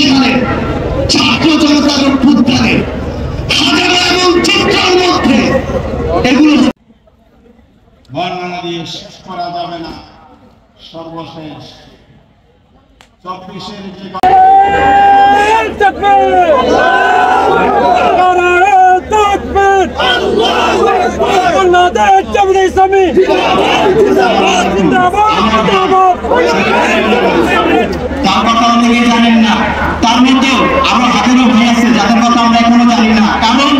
সালে ছাত্র জনতার অভ্যুত্থানে হাজারো এমন চিত্রের মধ্যে এগুলো বর্ণনা দিয়ে শেষ করা যাবে না। সর্বশেষ 24-এর যে তার কথা অনেকে জানেন না, তার মধ্যে আরো হাজারো ভাই আছে যাদের কথা আমরা এখনো জানি না, কারণ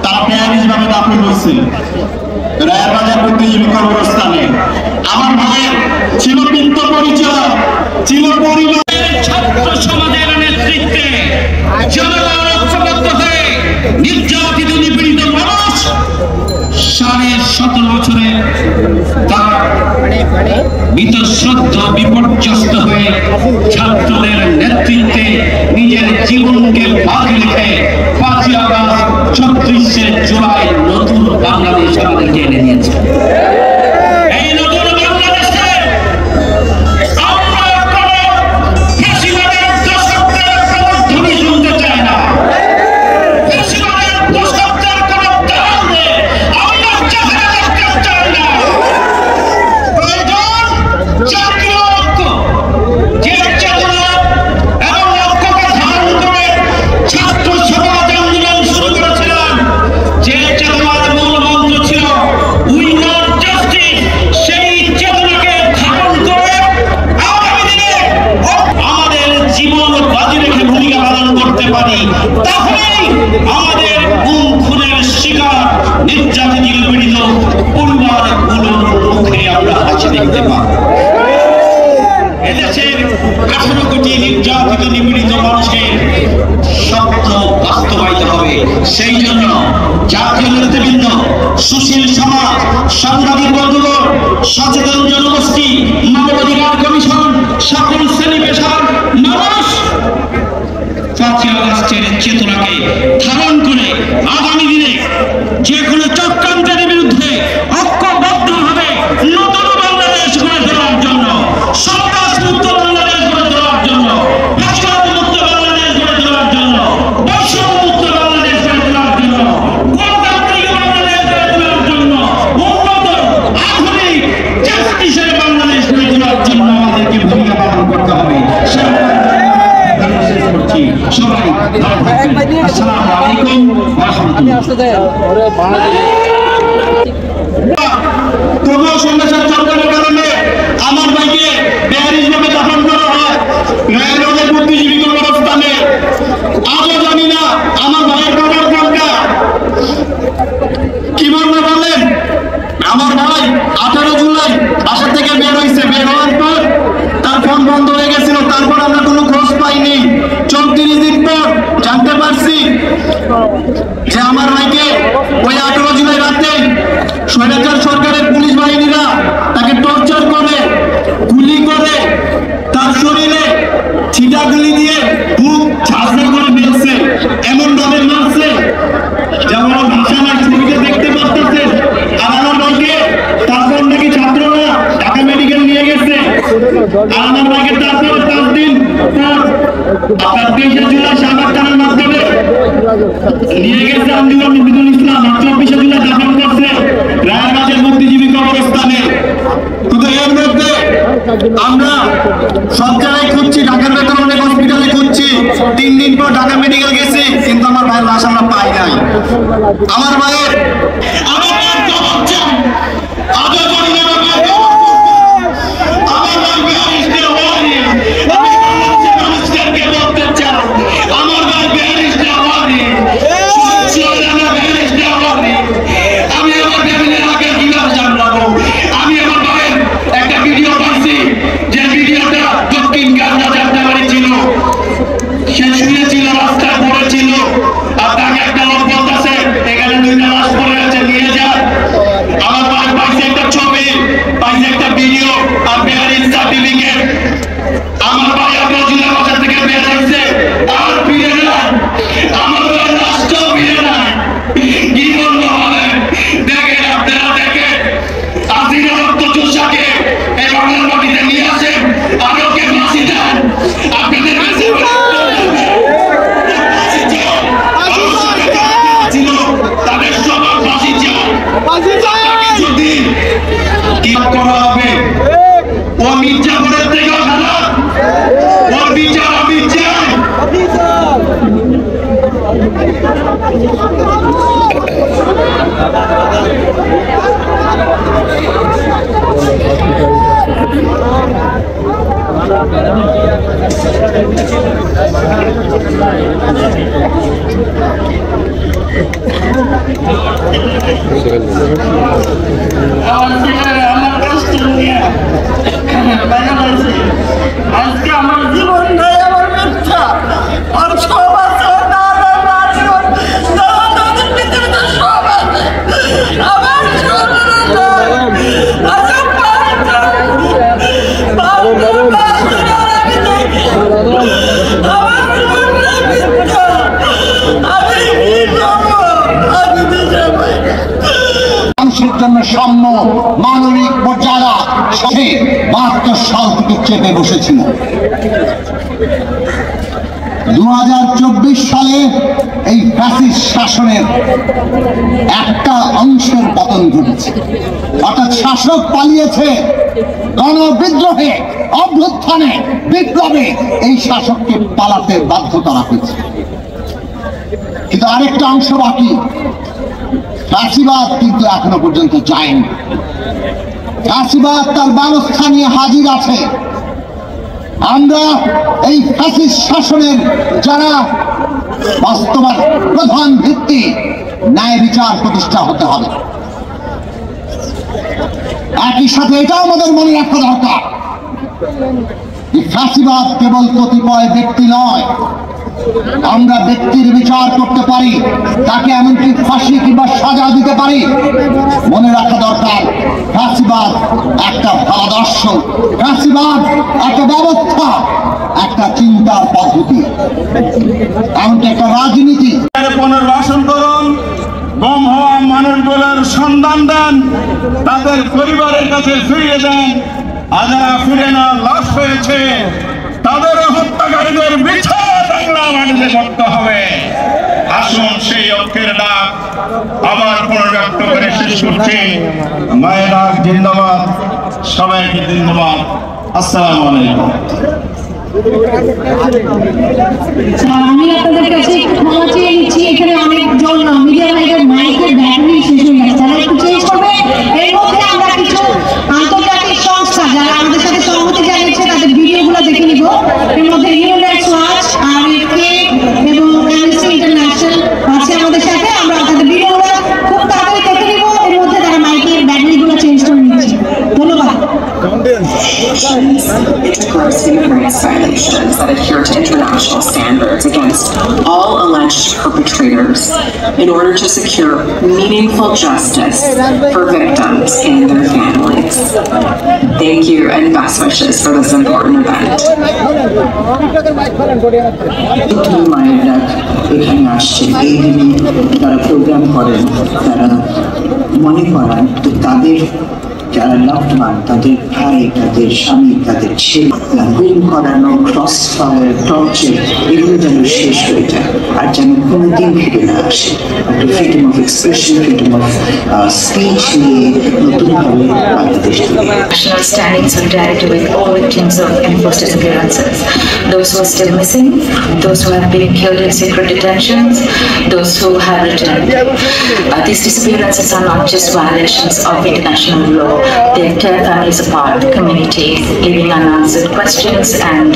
তারা বেআইনি ভাবে দাফন হয়েছে রায়ের বাজার বুদ্ধিজীবী কবরস্থানে। আমার ভাইয়ের ছিল পিত্ত পরিচয়, ছিল পরিবারের ছাত্র সমাজের নেতৃত্বে জনগণ ঐক্যবদ্ধ হয়ে নির্যাতিত নিপীড়িত মানুষ 17.5 বছরে তার বীতশ্রদ্ধ বিপর্যস্ত হয়ে ছাত্রদের নেতৃত্বে নিজের জীবনকে বাজি রেখে 5ই আগস্ট 36শে জুলাই নতুন বাংলাদেশ আমাদেরকে এনে দিয়েছে। এই নতুন বাংলাদেশে আমরা কোনো ফ্যাসিবাদের দশকের প্রবর্ধনী শুনতে চাই না। ফ্যাসিবাদের দশকের কোনো কারণে আমরা চেহারা দেখতে চাই না। প্রয়োজন জাতীয় ঐক্য, যে চেতনা এবং ঐক্যকে ধারণ করে ছাত্র সমাজ আন্দোলন শুরু করেছিলেন, যে চেতনার মূল মন্ত্র ছিল উই ওয়ান্ট জাস্টিস, সেই চেতনাকে ধারণ করে আগামী দিনে আমাদের জীবন বাজি রেখে ভূমিকা পালন করতে পারি, তাহলেই আমাদের গুম খুনের শিকার নির্যাতিত নিপীড়িত পরিবারগুলোর মুখে আমরা হাসি দেখতে পাই। এদেশের 18 কোটি নির্যাতিত নিপীড়িত মানুষের স্বপ্ন বাস্তবায়িত হবে। সেই জন্য জাতীয় নেতৃবৃন্দ, সুশীল সমাজ, সাংবাদিক বন্ধুগণ, সচেতন জনগোষ্ঠী, মানবাধিকার কমিশন, সকল শ্রেণী পেশার মানুষ 5ই আগস্টের চেতনাকে ধারণ করে আগামী দিনে যে কোনো চক্রান্তের বিরুদ্ধে ঐক্যবদ্ধভাবে নতুন বাংলাদেশ গড়ে তোলার জন্য, সন্ত্রাস মুক্ত বাংলাদেশ গড়ে তোলার জন্য, ফ্যাসিবাদ মুক্ত বাংলাদেশ গড়ে তোলার জন্য, বৈষম্য মুক্ত বাংলাদেশ গড়ে তোলার জন্য, গণতান্ত্রিক বাংলাদেশ গড়ে তোলার জন্য, উন্নত আধুনিক জাস্টিসের বাংলাদেশ গড়ে তোলার জন্য আমাদেরকে ভূমিকা পালন করতে হবে। সবাই আসসালামু আলাইকুম ওয়া রাহমাতুল্লাহ। তবুও সন্ত্রাসের সরকারের কারণে আমার ভাইকে বেআইনিভাবে দাফন করা হয় রায়ের বাজার বুদ্ধিজীবী কবরস্থানে। আজও জানি না আমার ভাইয়ের কবর কোনটা। কি বলবো বলেন, আমার ভাই 18 জুলাই বাসা থেকে বের হয়েছে, বের হওয়ার পর তার ফোন বন্ধ হয়ে গেছিল। তারপর আমরা কোনো খোঁজ পাইনি। 34 দিন পর জানতে পারছি যে আমার ভাইকে ওই 18 জুলাই রাতে স্বৈরাচার সরকারের পুলিশ বাহিনীরা তাকে টর্চার করে, গুলি করে, তার শরীরে ছিটা গুলি দিয়ে বুক ঝাঁঝরা করে ফেলছে, এমন ভাবে মারছে যেমন ভাষা নাই, ছবিতে দেখতে পাচ্ছেন। আর আমার ভাইকে তারপর নাকি ছাত্ররা ঢাকা মেডিকেল নিয়ে গেছে। আর আমার ভাইকে তারপর 5 দিন পর আপনার 23শে জুলাই শাহবাগ থানার মাধ্যমে নিয়ে গেছে আন্দোলন নজরুল ইসলাম, 24শে জুলাই দাফন করছে রায়ের বাজার বুদ্ধিজীবী কবরস্থানে। কিন্তু এর মধ্যে আমরা সব জায়গায় খুঁজছি, ঢাকার ভেতরে অনেক হসপিটালে খুঁজছি। 3 দিন পর ঢাকা মেডিকেল গেছি, কিন্তু আমার ভাইয়ের লাশ আমরা পাই নাই। আমার ভাইয়ের যদি কি করা হবে, ও মির্জাপুরের থেকে খারাপ, ওর বিচার আমি চাই। আজকে আমার জীবন নাই, আমার মিথ্যা আর সব আছে, সব আছে আমার মানুষের জন্য সাম্য মানবিক মর্যাদা সাথে ৭২ সাল থেকে চেপে বসেছিল। ২০২৪ সালে এই ফ্যাসিস্ট শাসনের একটা অংশের পতন ঘটেছে, অর্থাৎ শাসক পালিয়েছে। গণবিদ্রোহে, অভ্যুত্থানে, বিপ্লবে এই শাসককে পালাতে বাধ্য করা হয়েছে। কিন্তু আরেকটা অংশ বাকি, ফ্যাসিবাদ কিন্তু এখনো পর্যন্ত যায়নি। ফ্যাসিবাদ তার ব্যবস্থা নিয়ে হাজির আছে। আমরা এই ফ্যাসিস্ট শাসনের যারা বাস্তবায়ন প্রধান ভিত্তি, ন্যায় বিচার প্রতিষ্ঠা হতে হবে। একই সাথে এটাও আমাদের মনে রাখা দরকার, ফ্যাসিবাদ কেবল কতিপয় ব্যক্তি নয়। আমরা ব্যক্তির বিচার করতে পারি, তাকে এমনকি ফাঁসি কিংবা সাজা দিতে পারি। মনে রাখা দরকার, ফ্যাসিবাদ একটা ভাবাদর্শ, ফ্যাসিবাদ একটা ব্যবস্থা, একটা চিন্তার পদ্ধতি, এমনকি একটা রাজনীতি। পুনর্বাসন করুন, গুম হওয়া মানুষগুলোর সন্ধান দেন, তাদের পরিবারের কাছে ফিরিয়ে দেন। আর যারা ফিরে না লাশ হয়েছে, তাদের হত্যাকারীদের বিচার বাংলা মাটিতে করতে হবে। আসুন সেই অক্ষের ডাক আবার পুনর্ব্যক্ত করে শেষ করছি। মায়ের ডাক জিন্দাবাদ, সবাইকে জিন্দাবাদ। আসসালামু আলাইকুম। আমি আপনাদের কাছে ক্ষমা চেয়ে নিচ্ছি, এখানে অনেকজন মিডিয়া ভাইদের মাইকের ব্যাটারি শেষ হয়ে গেছে, তারা একটু চেঞ্জ করবে। এর মধ্যে আমরা কিছু আন্তর্জাতিক সংস্থা যারা আমাদের সাথে সম্মতি জানিয়েছে তাদের ভিডিওগুলো দেখে নিব। এর মধ্যে হিউম্যান রাইটস ওয়াচ, আরএফকে এবং অ্যামনেস্টি ইন্টারন্যাশনাল আছে আমাদের সাথে। আমরা তাদের ভিডিওগুলো খুব তাড়াতাড়ি দেখে নিব। এর মধ্যে তারা মাইকের ব্যাটারিগুলো চেঞ্জ করে নিচ্ছে। ধন্যবাদ। Gross human rights violations that adhere to international standards against all alleged perpetrators in order to secure meaningful justice for victims and their families. Thank you and best wishes for this important event. মায়েরা এখানে আসছেন, এই দিনে তারা programme করেন, তারা মনে করান তো তাদের যারা লাভড ওয়ান, তাদের ভাই, তাদের স্বামী, তাদের ছেলে গুম করানো, ক্রস ফায়ার, টর্চার, এগুলো যেন শেষ হয়ে যায় আর যেন কোনোদিন ফিরে না আসে। একটা freedom of expression, freedom of speech নিয়ে নতুনভাবে Bangladesh National standing solidarity with all victims of enforced disappearances, those who are still missing, those who have been killed in secret detentions, those who have returned. These disappearances are not just violations of international law, they tear families apart, communities, leaving unanswered questions and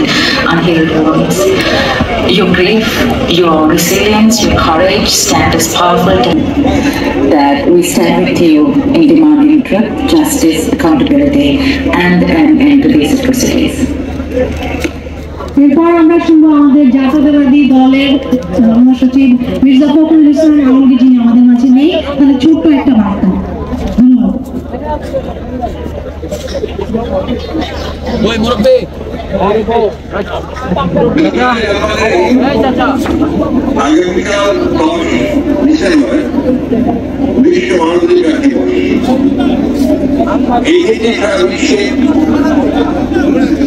unhealed wounds. Your grief, your resilience, your courage stand as powerful that we stand with you in demanding truth, justice, accountability, and an end to these atrocities. এরপর আমরা শুনবো আমাদের জাতীয়তাবাদী দলের মহাসচিব মির্জা ফখরুল ইসলাম আলমগীর, যিনি আমাদের মাঝে নেই, তাদের ছোট্ট একটা বার্তা। ধন্যবাদ। আগামীকাল ডিসেম্বর বিশ্ব মানবাধিকার দিবস। এই দিনে সারা বিশ্বে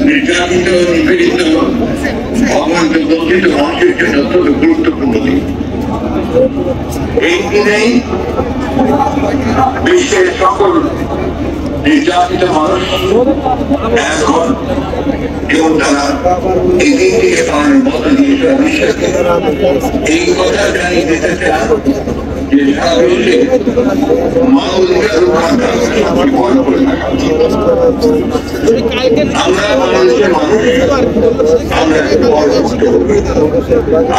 নির্যাতিত, নিপীড়িত, অবমানিত, বঞ্চিত মানুষের জন্য অত্যন্ত গুরুত্বপূর্ণ দিন। এই দিনেই বিশ্বের সকল নির্যাতিত মানুষ এখন এবং তারা এই দিনটিকে পালনের মতো দিয়ে বিশ্বাস এই কথা জানিয়ে দিতে চান যে সারা বিশ্বে মানবাধিকার রক্ষা করে থাকা আমরা বাংলাদেশের মানুষ আমরা বড় করতে হবে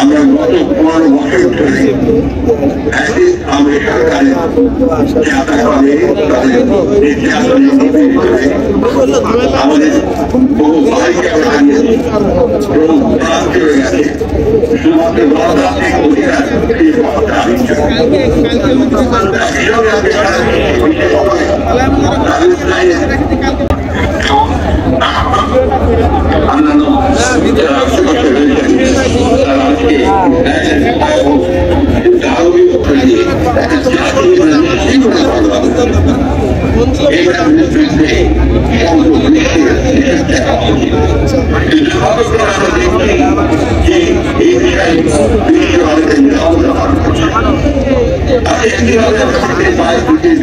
আমরা গত 15 বছর ধরে আমাদের সরকারের যাতায়াতে তাদের নির্যাতনের আমাদের বহু ভাইকে আমরা হারিয়েছি এবং প্রাণ চলে গেছে শুধুমাত্র গণতান্ত্রিক অধিকার এই দাবির জন্য অন্যান্য যারা আশেপাশে রয়েছেন তারা আজকে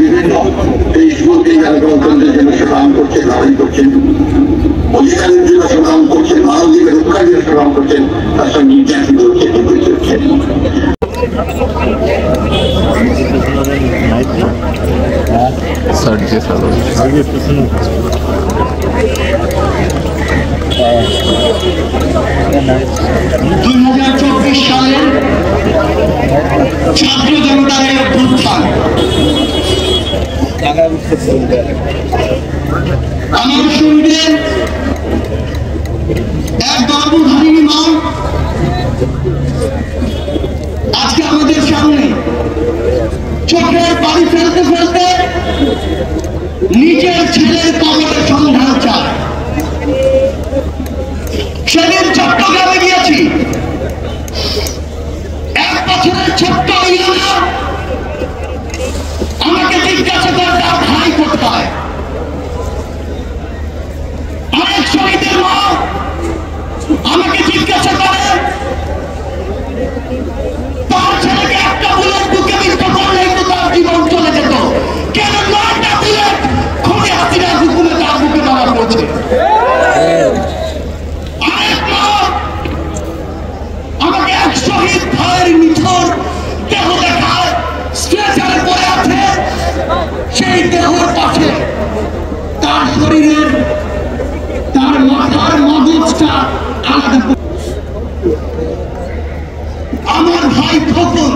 বিভিন্ন এই স্কুলকে যারা গণতন্ত্রের জন্য সংগ্রাম করছেন লড়াই করছেন অধিকারের জন্য সংগ্রাম করছেন মানবাধিকার রক্ষার জন্য সংগ্রাম করছেন তার সঙ্গে নির্যাতিত হচ্ছে নিপীড়িত হচ্ছেন সালের ছাত্র জনতার অভ্যুত্থান আমার সঙ্গে এক গর্ভধারিণী মা আজকে আমাদের সামনে চোখের পানি ফেলতে ফেলতে নিজের ছেলের কবরের সন্ধান চায়। সেদিন চট্টগ্রামে গিয়েছি, 1 বছরের ছোট্ট ইলানা আমাকে জিজ্ঞাসা করে তার ভাই কোথায়। অনেক শহীদের মা আমাকে জিজ্ঞাসা করে তার ছেলেকে একটা বুলেট বুকে বিদ্ধ করলেই তো তার জীবন চলে যেত, কেন 9টা বুলেট খুনি হাসিনার হুকুমে তার বুকে মারা পড়ছে। আমাকে এক শহীদ ভাইয়ের নিথর দেহ দেখায়, স্ট্রেচারে পড়ে আছে, সেই দেহর পাশে তার শরীরের তার মাথার মগজটা আলাদা। আমার ভাই খোকন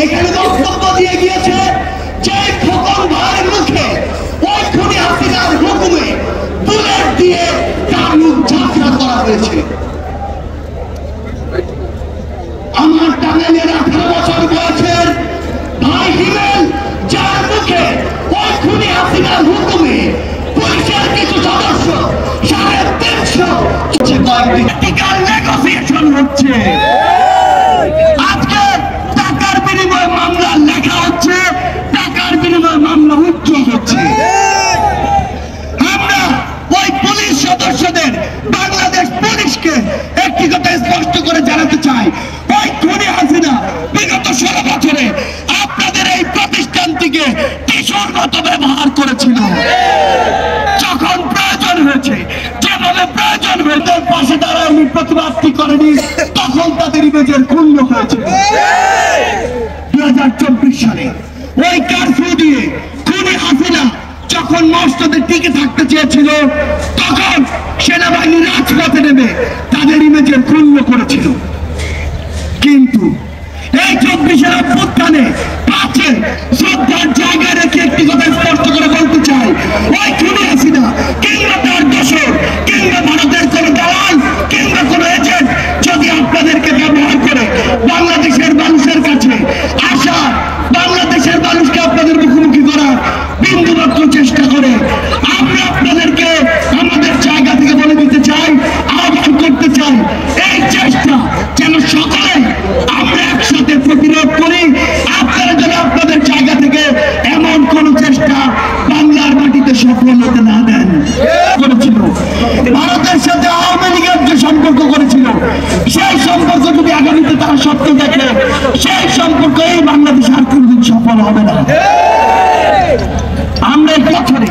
এখানে বক্তব্য দিয়ে গিয়েছে যে খোকন ভাইয়ের মুখে ওই খুনি হাসিনার হুকুমে বুলেট দিয়ে তার মুখ ঝাঁঝরা করা হয়েছে। আমার টাঙ্গাইলের 18 বছর বয়সের ভাই হিমেল যার মুখে ওই খুনি হাসিনার হুকুমে পুলিশের কিছু সদস্য 350 কয়েকটি নেগোসিয়েশন হচ্ছে। আজকে টাকার বিনিময়ে মামলা লেখা হচ্ছে, টাকার বিনিময়ে মামলা উচ্চ হচ্ছে। আমরা ওই পুলিশ সদস্যদের, বাংলাদেশ পুলিশকে একটি কথা স্পষ্ট করে জানাতে চাই, ওই খুনি হাসিনা বিগত 16 বছরে আপনাদের এই প্রতিষ্ঠানটিকে টিস্যুর মতো ব্যবহার করেছিল। যখন প্রয়োজন হয়েছে, যেভাবে প্রয়োজন হয়েছে পাশে দাঁড়ায়নি, প্রতিবাদটি করেনি, তখন তাদের ইমেজের ক্ষুণ্ণ হয়েছে। 2024 সালে ওই কারফিউ দিয়ে খুনি হাসিনা যখন মসজিদে টিকে থাকতে চেয়েছিল, তখন সেনাবাহিনী রাজপথে নেমে তাদের ইমেজের ক্ষুণ্ণ করেছিল। কিন্তু এই 24-এর অভ্যুত্থানে পাশে শ্রদ্ধার জায়গায় রেখে একটি কথা স্পষ্ট করে বলতে চাই, ওই খুনি হাসিনা কিংবা তার দোষর কিংবা ভারতের কোন দালাল কিংবা কোন এজেন্ট যদি আপনাদেরকে ব্যবহার করে বাংলাদেশের মানুষের কাছে আসা, বাংলাদেশের মানুষকে আপনাদের মুখোমুখি করার বিন্দুমাত্র চেষ্টা করে, আমরা আপনাদেরকে আমাদের জায়গা থেকে বলে দিতে চাই, আহ্বান করতে চাই, এই চেষ্টা যেন সকলে আমরা একসাথে প্রতিরোধ করি। আপনারা যেন আপনাদের জায়গা থেকে এমন কোন চেষ্টা বাংলার মাটিতে সফল হতে না দেন। করেছিল ভারতের সাথে আওয়ামী লীগের যে সম্পর্ক করেছিল, সেই সম্পর্ক যদি আগামীতে তারা সত্য দেখে, সেই সম্পর্ক হবে না। আমরা এই বছরে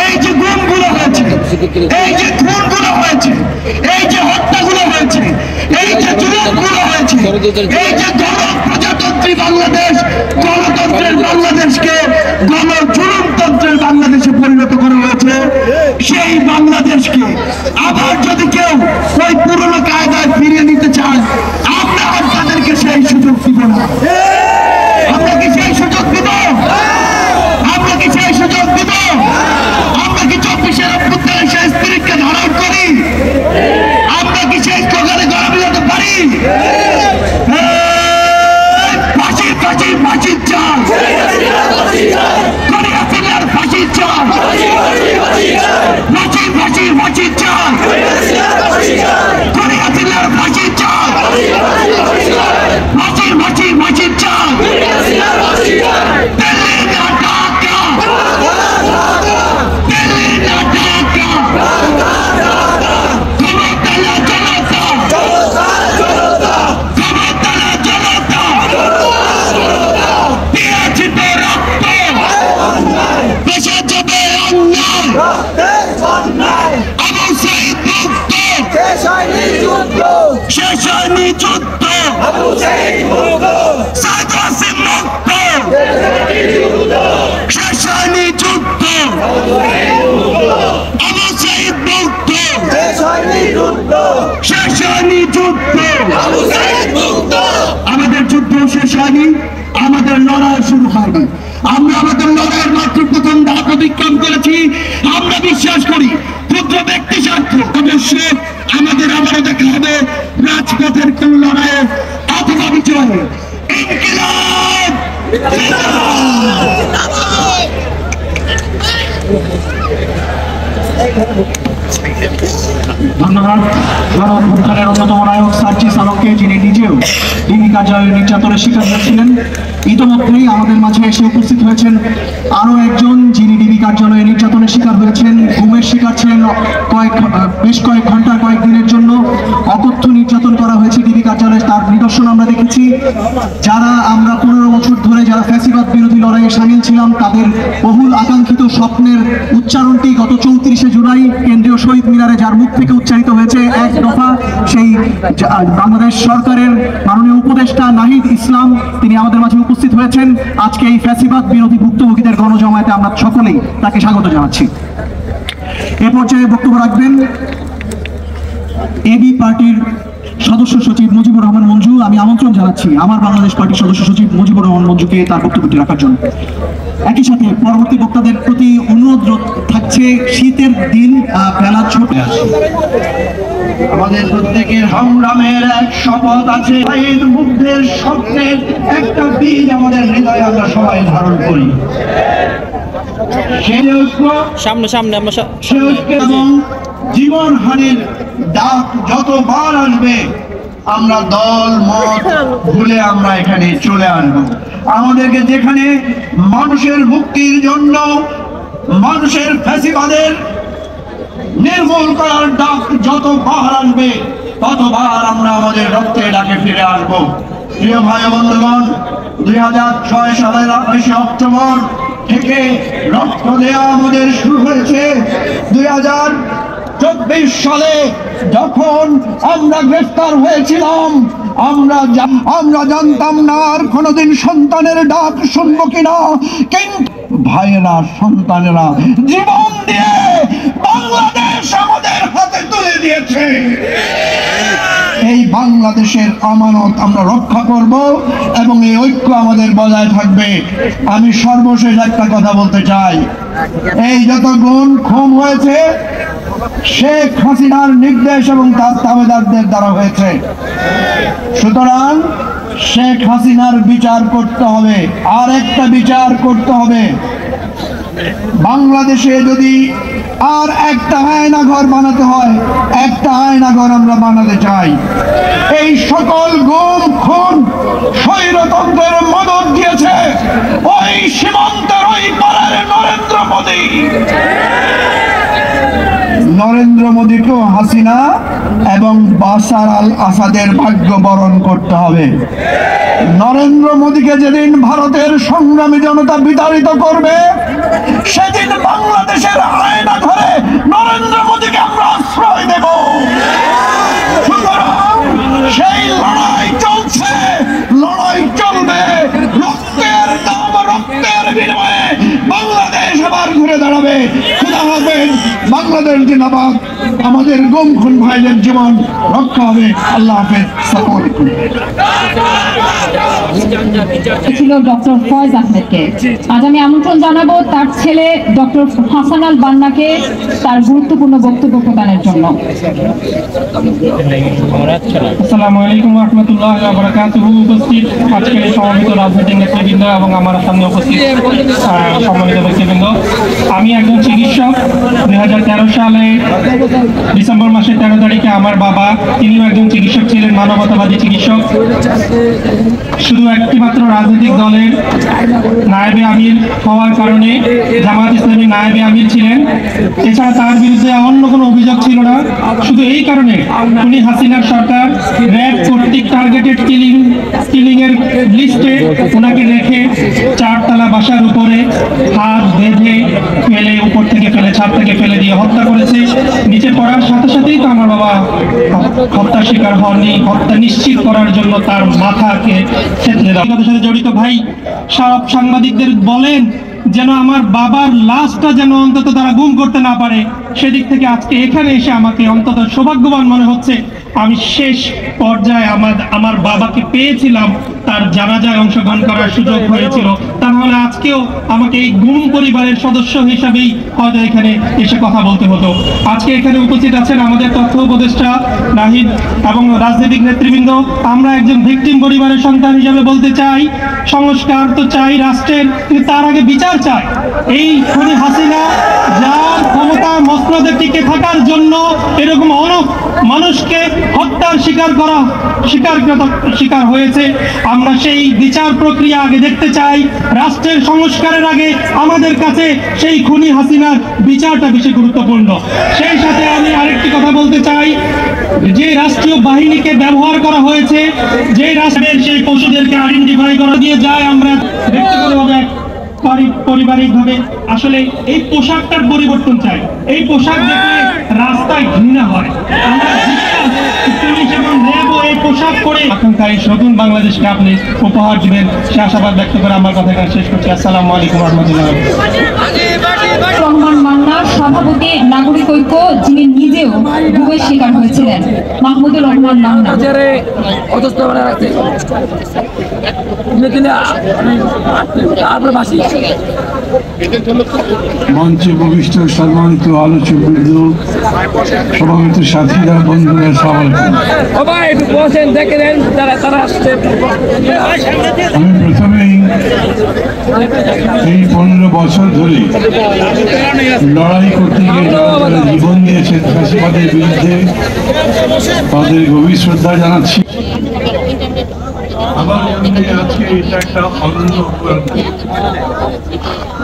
এই যে গুমগুলো হয়েছে, এই যে খুনগুলো হয়েছে, এই যে হত্যাগুলো হয়েছে, এই যে জুলুমগুলো হয়েছে, এই যে গণপ্রজাতন্ত্রী বাংলাদেশ, গণতন্ত্রের বাংলাদেশকে গণজুলুমতন্ত্রের বাংলাদেশে পরিণত করা হয়েছে, সেই বাংলাদেশকে আবার যদি কেউ ওই পুরনো কায়দায় ফিরিয়ে নিতে চায়, আমরা আর তাদেরকে সেই সুযোগ দিব না। আমরা কি সেই সুযোগ দিব? আমরা কি সেই সুযোগ দিব? আমরা কি 24-এর অভ্যুত্থানের সেই স্পিরিটকে ধারণ করি? আমরা কি সেই স্লোগানে গড়ে মিলাতে পারি? ফাঁসি ফাঁসি ফাঁসির চাল, গড়িয়া ফেলার ফাঁসির চাল, ফাঁসি ফাঁসি ফাঁসির চাল, গড়িয়া ফেলার ফাঁসির চাল, ফাঁসি ফাঁসি ফাঁসির চাল, দিল্লি না ঢাকা, দিল্লি না ঢাকা, ক্ষমতালা জনতা, ক্ষমতালা জনতা, দিয়েছি তো রক্ত, বেঁচে যাবে অন্যায়, আবু সাঈদ মুক্ত, শেষ হয়নি যুদ্ধ, সাইদ ওয়াসিম মুক্ত, শেষ হয়নি যুদ্ধ, আবু সাঈদ মুক্ত, শেষ হয়নি যুদ্ধ, আমাদের যুদ্ধ শেষ হয়নি, আমাদের লড়াই শুরু হয়নি। আমরা আমাদের লড়াইয়ের মাত্র প্রথম ধাপ অতিক্রম করেছি। আমরা বিশ্বাস করি ক্ষুদ্র ব্যক্তি স্বার্থ অবশ্য আমাদের আবারও দেখা হবে রাজপথের কোন লড়াইয়ে অথবা বিজয়ে। ইনকিলাব ধন্যবাদ গণঅভ্যুত্থানের অন্যতম নায়ক সার্জিস আলমকে, যিনি নিজেও ডিবি কার্যালয়ে নির্যাতনের শিকার হয়েছিলেন। ইতোমধ্যেই আমাদের মাঝে এসে উপস্থিত হয়েছেন আরো একজন, যিনি ডিবি কার্যালয়ে নির্যাতনের শিকার হয়েছেন, ঘুমের শিকার ছিলেন, বেশ কয়েক ঘন্টা কয়েকদিনের জন্য অকথ্য নির্যাতন করা হয়েছে ডিবি কার্যালয়ে। তার নিদর্শন আমরা দেখেছি। যারা আমরা 15 বছর ধরে যারা ফ্যাসিবাদ বিরোধী লড়াইয়ে সামিল ছিলাম, তাদের বহুল আকাঙ্ক্ষিত স্বপ্নের উচ্চারণটি গত 34শে জুলাই কেন্দ্রীয় শহীদ মিনারে যার মুখ থেকে উচ্চারিত হয়েছে এক দফা, সেই বাংলাদেশ সরকারের মাননীয় উপদেষ্টা নাহিদ ইসলাম, তিনি আমাদের মাঝে উপস্থিত হয়েছেন। আজকে এই ফ্যাসিবাদ বিরোধী ভুক্তভোগীদের গণজমায়েতে আমরা সকলেই তাকে স্বাগত জানাচ্ছি। এ পর্যায়ে বক্তব্য রাখবেন এবি পার্টির সদস্য সচিব মুজিবুর রহমান মঞ্জু। আমি আমন্ত্রণ জানাচ্ছি আমার বাংলাদেশ পার্টির সদস্য সচিব মুজিবুর রহমান মঞ্জুকে তার বক্তব্যটি রাখার জন্য। একই সাথে পরবর্তী বক্তাদের প্রতি অনুরোধ থাকছে, শীতের দিন বেলা ছোট আছে, আমাদের প্রত্যেকের সংগ্রামের এক শপথ আছে, শহীদ মুগ্ধের স্বপ্নের একটা বীজ আমাদের হৃদয়ে আমরা সবাই ধারণ করি। সামনে আমরা এবং জীবন হানির ডাক যতবার আসবে আমরা দল মত ভুলে আমরা এখানে চলে আসবো। আমাদেরকে যেখানে মানুষের মুক্তির জন্য, মানুষের ফ্যাসিবাদের নির্মূল করার ডাক যতবার আসবে, ততবার আমরা আমাদের রক্তের ডাকে ফিরে আসবো। প্রিয় ভাই বন্ধুগণ, 2006 সালের 28 অক্টোবর থেকে রক্ত দেওয়া আমাদের শুরু হয়েছে। 2024 সালে যখন আমরা গ্রেফতার হয়েছিলাম, আমরা জানতাম না আর কোনোদিন সন্তানের ডাক শুনবো কিনা, কিন্তু ভাইয়েরা, সন্তানেরা জীবন দিয়ে বাংলাদেশ আমাদের হাতে তুলে দিয়েছে। এই বাংলাদেশের আমানত আমরা রক্ষা করব এবং এই ঐক্য আমাদের বজায় থাকবে। আমি সর্বশেষ একটা কথা বলতে চাই, এই যত খুন হয়েছে শেখ হাসিনার নির্দেশ এবং তার তাবেদারদের দ্বারা হয়েছে। সুতরাং শেখ হাসিনার বিচার করতে হবে, আর একটা বিচার করতে হবে। বাংলাদেশে যদি আর একটা আয়নাঘর বানাতে হয়, একটা আয়নাঘর আমরা বানাতে চাই। এই সকল গুম খুন স্বৈরতন্ত্রের মদত দিয়েছে ওই সীমান্তের ওই পারের নরেন্দ্র মোদী। নরেন্দ্র মোদীকেও হাসিনা এবং বাশার আল আসাদের ভাগ্য বরণ করতে হবে। নরেন্দ্র মোদীকে যেদিন ভারতের সংগ্রামী জনতা বিতাড়িত করবে, সেদিন বাংলাদেশের আয়না ঘরে নরেন্দ্র মোদীকে আমরা আশ্রয় দেব। সেই লড়াই চলছে, লড়াই চলবে। রক্তের দাম, রক্তের বিনিময়ে বাংলাদেশ আবার ঘুরে দাঁড়াবে। খোদা হাফেজ। বাংলাদেশ জিন্দাবাদ। আমাদের গুম খুন ভাইদের জীবন রক্ষা হবে। আল্লাহ হাফেজ। আসসালামু আলাইকুম। ছিল ডক্টর ফয়েজ আহমেদকে। আজ আমি আমন্ত্রণ জানাবো তার ছেলে ডক্টর হাসান আল বান্নাকে তার গুরুত্বপূর্ণ বক্তব্য প্রদানের জন্য। আসসালামু আলাইকুম ওয়া রাহমাতুল্লাহি ওয়া বারাকাতুহু। উপস্থিত আজকের এই সমবেত রাজনৈতিক নেতৃবৃন্দ এবং আমার সামনে উপস্থিত সম্মানিত ব্যক্তিবৃন্দ, আমি একজন চিকিৎসক। 2013 সালে ডিসেম্বর মাসের 13 তারিখে আমার বাবা, তিনিও একজন চিকিৎসক ছিলেন, মানবতাবাদী চিকিৎসক। শুধু একটিমাত্র রাজনৈতিক দলের নায়েবে আমির হওয়ার কারণে জামায়াত ইসলামী নায়েবে আমির ছিলেন। এছাড়া তার বিরুদ্ধে অন্য কোনো অভিযোগ ছিল না। শুধু এই কারণে উনি হাসিনার সরকার র্যাব কর্তৃক টার্গেটেড কিলিং এর লিস্টে ওনাকে রেখে 4 তলা বাসার উপরে হাত বেঁধে ফেলে, উপর থেকে ফেলে, ছাদ থেকে ফেলে দিয়ে হত্যা করেছে। নিচে পড়ার সাথে সাথেই তো আমার বাবা হত্যা শিকার হননি। হত্যা নিশ্চিত করার জন্য তার মাথাকে থেতলে দেওয়ার সাথে জড়িত ভাই সব সাংবাদিকদের বলেন যেন আমার বাবার লাশটা যেন অন্তত তারা গুম করতে না পারে। সেদিক থেকে আজকে এখানে এসে আমাকে অন্তত সৌভাগ্যবান মনে হচ্ছে। আমি শেষ পর্যায়ে আমার বাবাকে পেয়েছিলাম, তার জানাজায় অংশগ্রহণ করার সুযোগ হয়েছিল। তাহলে আজকেও আমাকে এই গুম পরিবারের সদস্য হিসাবেই হয়তো এখানে এসে কথা বলতে হতো। আজকে এখানে উপস্থিত আছেন আমাদের তথ্য উপদেষ্টা নাহিদ এবং রাজনৈতিক নেতৃবৃন্দ। আমরা একজন ভিকটিম পরিবারের সন্তান হিসাবে বলতে চাই, সংস্কার তো চাই রাষ্ট্রের, কিন্তু তার আগে বিচার চাই। এই খুনি হাসিনা যার ক্ষমতা মসনদে টিকে থাকার জন্য এরকম অনেক মানুষকে হত্যার শিকার হয়েছে, আমরা সেই বিচার প্রক্রিয়া আগে দেখতে চাই। রাষ্ট্রের সংস্কারের আগে আমাদের কাছে সেই খুনি হাসিনার বিচারটা বেশি গুরুত্বপূর্ণ। সেই সাথে আমি আরেকটি কথা বলতে চাই, যে রাষ্ট্রীয় বাহিনীকে ব্যবহার করা হয়েছে, যে রাষ্ট্রের সেই পশুদেরকে আইডেন্টিফাই করা দিয়ে যায়, আমরা ব্যক্তিগতভাবে পারিবারিকভাবে আসলে এই পোশাকটার পরিবর্তন চাই। এই পোশাক দেখলে রাস্তায় ঘৃণা হয়। আমরা পুলিশ এবং র্যাব এই পোশাক পরে আকাঙ্ক্ষায় নতুন বাংলাদেশকে আপনি উপহার দিবেন, সে আশাবাদ ব্যক্ত করে আমার কথা শেষ করছি। আসসালামু আলাইকুম ওয়া রাহমাতুল্লাহি। রহমান মান্না, সভাপতি নাগরিক ঐক্য, যিনি নিজেও ডুবের শিকার হয়েছিলেন, মাহমুদুর রহমান মান্না। মঞ্চে উপবিষ্ট সম্মানিত আলোচকবৃন্দ, সভাপত সাথীরা, বন্ধুরা, সবাই আমি প্রথমেই এই 15 বছর ধরে লড়াই করতে গিয়ে যারা জীবন দিয়েছেন ফ্যাসিবাদের বিরুদ্ধে, তাদের গভীর শ্রদ্ধা জানাচ্ছি। আমার মনে আজকে এটা একটা অনন্য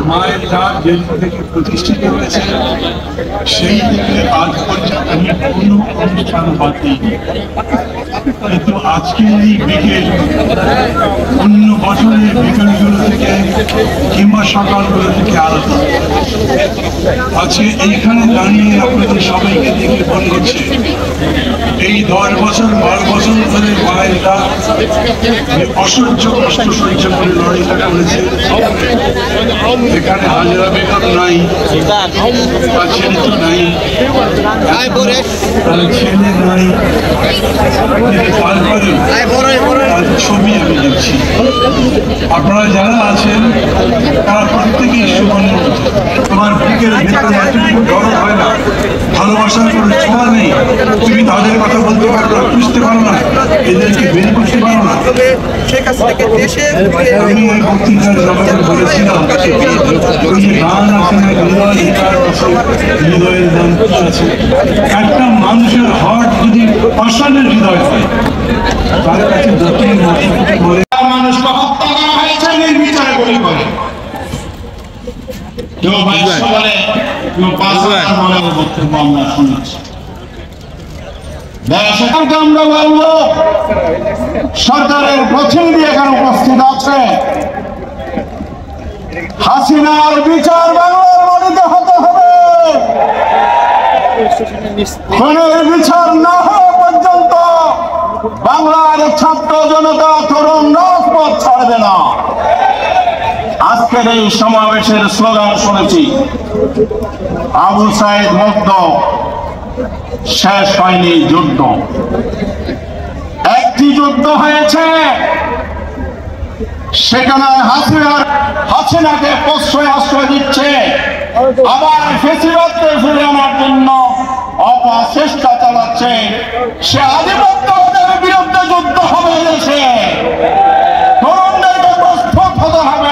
মায়ের ডাক জেল থেকে প্রতিষ্ঠিত হয়েছে, সেই থেকে আজ পর্যন্ত আমি কোনো অনুষ্ঠান বাদ দিইনি। কিন্তু আজকে এই বিকেল অন্য বছরের বিকেলগুলো থেকে কিংবা সকালগুলো থেকে আলাদা। আজকে এইখানে দাঁড়িয়ে আপনাদের সবাইকে দেখে মনে হচ্ছে এই 10 বছর 12 বছর ধরে মায়ের ডাক অসহ্য কষ্ট সহ্য করে লড়াইটা করেছে। এখানে হাজরা বেগম নাই, তার ছেলে তো নাই, তার ছেলে নাই, তার ছবি আমি দেখছি। আপনারা যারা আছেন তারা প্রত্যেকেই সুবর্ণ। তোমার বুকের ভেতরে এতটুকু গরম হয় না, ভালোবাসার কোনো ছোঁয়া নেই, তুমি তাদের কথা বলতে পারো না, বুঝতে পারো না, এদেরকে বের করতে পারো না। আমি এই বক্তৃতার জগতে বলেছিলাম ওই যে গান আছে না, হৃদয়ের দান আছে। একটা মানুষের হার্ট যদি পাষাণের হৃদয় হয়, তার কাছে যতই মানুষকে বলে মানুষকে হত্যা করা হয়েছে নির্বিচারে গুলি করে। কেউ 2200 বলে, কেউ 5000 বলে বক্তব্য আমরা শুনেছি। আমরা বলবো সরকারের প্রতিনিধি এখানে উপস্থিত আছে, হাসিনার বিচার বাংলার মাটিতে হতে হবে। খুনের বিচার না হওয়া পর্যন্ত বাংলার ছাত্র জনতা তরুণ রাজপথ ছাড়বে না। আজকের এই সমাবেশের স্লোগান শুনেছি, আবু সাইদ মুক্ত, শেষ হয়নি যুদ্ধ। একটি যুদ্ধ হয়েছে, সেখানে হাসিনাকে প্রশ্রয় আশ্রয় দিচ্ছে, আবার ফেসিবাদকে ফিরে আনার জন্য অপচেষ্টা চালাচ্ছে। সে আধিপত্যবাদের বিরুদ্ধে যুদ্ধ হবে দেশে, তরুণদেরকে প্রস্তুত হতে হবে।